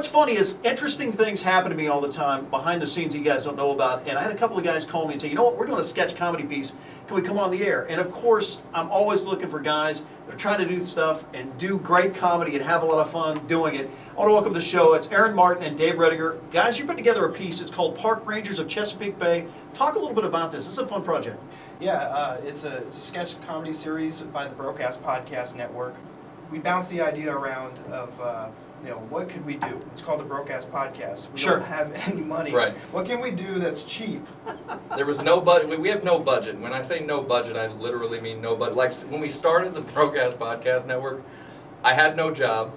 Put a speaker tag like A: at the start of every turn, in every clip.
A: what's funny is interesting things happen to me all the time behind the scenes you guys don't know about. And I had a couple of guys call me and say, you know what, we're doing a sketch comedy piece. Can we come on the air? And of course, I'm always looking for guys that are trying to do stuff and do great comedy and have a lot of fun doing it. I want to welcome to the show. It's Aaron Martin and Dave Rediger. Guys, you put together a piece. It's called Park Rangers of Chesapeake Bay. Talk a little bit about this. It's a fun project.
B: Yeah, it's a sketch comedy series by the Broadcast Podcast Network. We bounced the idea around of, what could we do? It's called the Broadcast Podcast. We don't have any money.
C: Right.
B: What can we do that's cheap?
C: There was no budget. We have no budget. When I say no budget, I literally mean no budget. Like when we started the Broadcast Podcast Network, I had no job.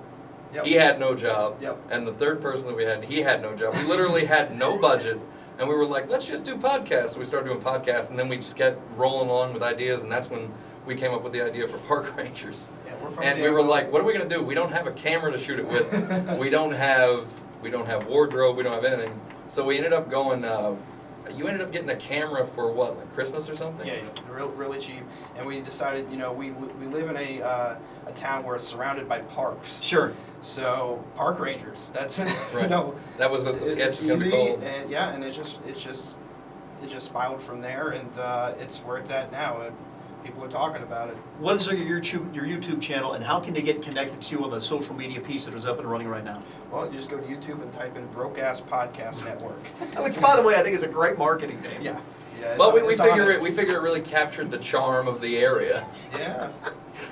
B: Yep.
C: He had no job.
B: Yep.
C: And the third person that we had, he had no job. We literally had no budget. And we were like, let's just do podcasts. So we started doing podcasts, and then we just kept rolling along with ideas, and that's when we came up with the idea for Park Rangers.
B: Yeah, we're from
C: and we were like, what are we going to do? We don't have a camera to shoot it with. we don't have wardrobe. We don't have anything. So we ended up going. You ended up getting a camera for what, like Christmas or something?
B: Yeah, really cheap. And we decided, we live in a town where it's surrounded by parks.
A: Sure.
B: So Park Rangers. That's
C: right. That was what the sketch was called.
B: And yeah, and it just spiraled from there, and it's where it's at now. And people are talking about it.
A: What is your YouTube channel, and how can they get connected to you on the social media piece that is up and running right now?
B: Well, you just go to YouTube and type in Broadcast Podcast Network.
A: Which, by the way, I think is a great marketing name.
B: Yeah.
C: But we figure it really captured the charm of the area.
B: Yeah.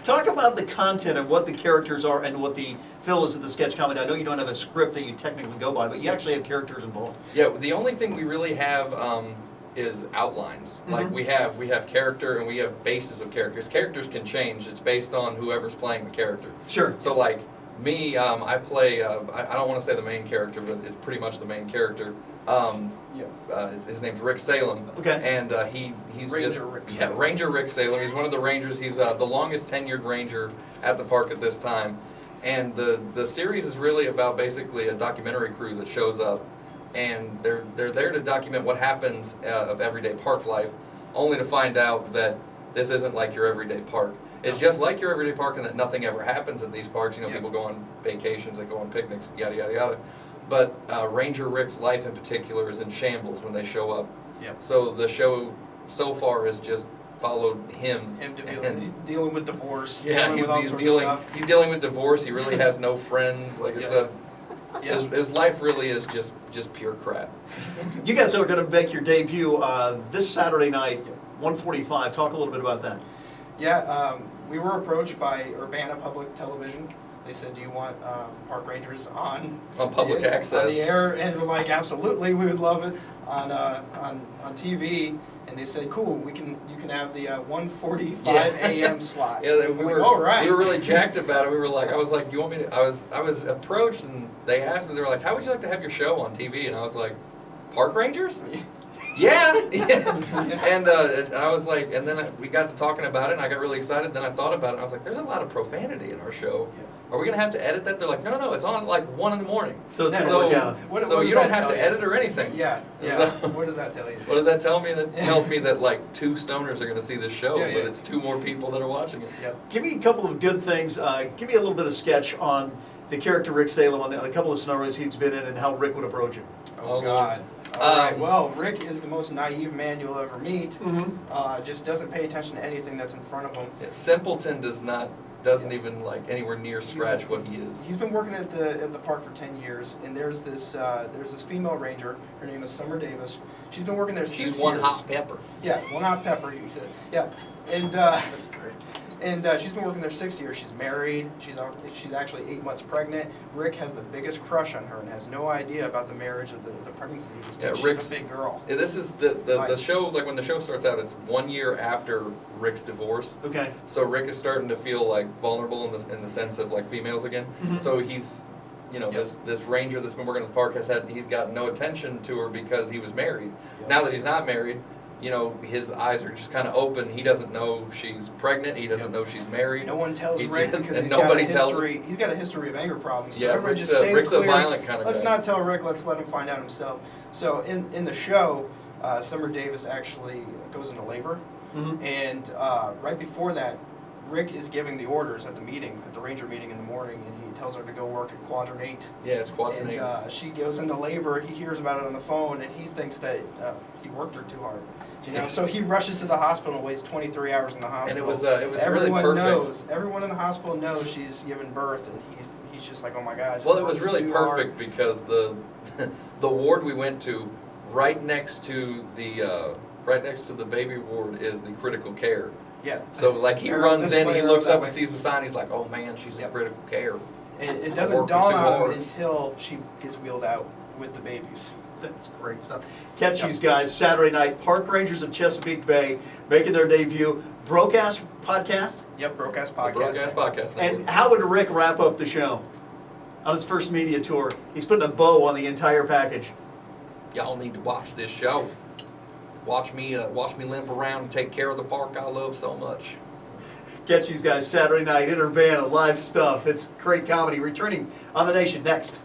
A: Talk about the content and what the characters are and what the feel is of the sketch comedy. I know you don't have a script that you technically go by, but you actually have characters involved.
C: Yeah, the only thing we really have is outlines. Like we have character and we have bases of characters. Characters can change. It's based on whoever's playing the character.
A: Sure.
C: So like me, I play. I don't want to say the main character, but it's pretty much the main character. His name's Rick Salem.
A: Okay.
C: And he's
B: Ranger Rick Salem.
C: Ranger Rick Salem. He's one of the rangers. He's the longest tenured ranger at the park at this time. And the series is really about basically a documentary crew that shows up, and they're there to document what happens of everyday park life, only to find out that this isn't like your everyday park. It's just like your everyday park in that nothing ever happens at these parks. People go on vacations, they go on picnics, yada, yada, yada. But Ranger Rick's life in particular is in shambles when they show up.
B: Yep.
C: So the show so far has just followed him.
B: Dealing with divorce.
C: Yeah,
B: dealing with all sorts of stuff.
C: He's dealing with divorce. He really has no friends. Like his life really is just pure crap.
A: You guys are going to make your debut this Saturday night, 1:45. Talk a little bit about that.
B: Yeah, we were approached by Urbana Public Television. They said, do you want Park Rangers on
C: public access?
B: On the air? And we're like, absolutely, we would love it on TV. And they said, cool, you can have the 1:45 a.m. slot.
C: Yeah, we were
B: all right.
C: We were really jacked about it. I was like, you want me to? I was approached and they asked me, they were like, how would you like to have your show on TV? And I was like, Park Rangers? Yeah. And I was like, and then we got to talking about it, and I got really excited. Then I thought about it, and I was like, there's a lot of profanity in our show. Yeah. Are we going to have to edit that? They're like, no, it's on at like 1 in the morning.
A: So it's going to work out.
B: What
C: you don't have to edit or anything.
B: Yeah.
C: So,
B: what does that tell you?
C: What does that tell me? That tells me that like 2 stoners are going to see this show,
B: but
C: it's 2 more people that are watching it.
B: Yeah.
A: Give me a couple of good things. Give me a little bit of sketch on the character Rick Salem on a couple of scenarios he's been in and how Rick would approach him.
B: Oh, God. All right. Well, Rick is the most naive man you'll ever meet. Mm-hmm. Just doesn't pay attention to anything that's in front of him.
C: Yeah, simpleton doesn't even like anywhere near scratch what he is.
B: He's been working at the park for 10 years, and there's this female ranger. Her name is Summer Davis. She's been working there 6 years.
C: She's one hot pepper.
B: Yeah, one hot pepper. He said. Yeah, and that's great. And she's been working there 6 years. She's married. She's actually 8 months pregnant. Rick has the biggest crush on her and has no idea about the marriage of the pregnancy. She's a big girl.
C: Yeah, this is the show. Like when the show starts out, it's 1 year after Rick's divorce.
A: Okay.
C: So Rick is starting to feel like vulnerable in the sense of like females again. Mm-hmm. So he's, this ranger that's been working at the park he's got no attention to her because he was married. Yep. Now that he's not married, his eyes are just kind of open. He doesn't know she's pregnant. He doesn't know she's married.
B: No one tells Rick because he's got a history of anger problems. So everyone just stays
C: Rick's
B: clear.
C: A violent kind of
B: Let's
C: guy.
B: not tell Rick. Let's let him find out himself. So in the show, Summer Davis actually goes into labor, and right before that, Rick is giving the orders at the ranger meeting in the morning, and tells her to go work at Quadrant 8.
C: Yeah, it's Quadrant 8.
B: And she goes into labor, he hears about it on the phone, and he thinks that he worked her too hard. So he rushes to the hospital and waits 23 hours in the hospital.
C: And it was
B: Everyone
C: really perfect.
B: knows, everyone in the hospital knows she's given birth, and he's just like, oh my God. I just
C: Well, it was
B: worked
C: really
B: too
C: perfect
B: hard.
C: because the the ward we went to, right next to the baby ward is the critical care.
B: Yeah.
C: So like he
B: Arrow
C: runs
B: this
C: in,
B: way,
C: he
B: arrow
C: looks
B: that
C: up
B: way.
C: and sees the sign. He's like, "Oh man, she's in
B: Yep.
C: critical care."
B: It doesn't
C: Working
B: dawn
C: too
B: on
C: hard.
B: him until she gets wheeled out with the babies.
A: That's great stuff. Catch these guys Saturday night. Park Rangers of Chesapeake Bay making their debut. Broadcast podcast.
B: Yep, Broadcast
C: The
B: Podcast.
C: Broadcast Podcast Network.
A: And how would Rick wrap up the show on his first media tour? He's putting a bow on the entire package.
C: Y'all need to watch this show. Watch me limp around and take care of the park I love so much.
A: Catch these guys Saturday night. Inner band, live stuff. It's great comedy. Returning on the Nation next.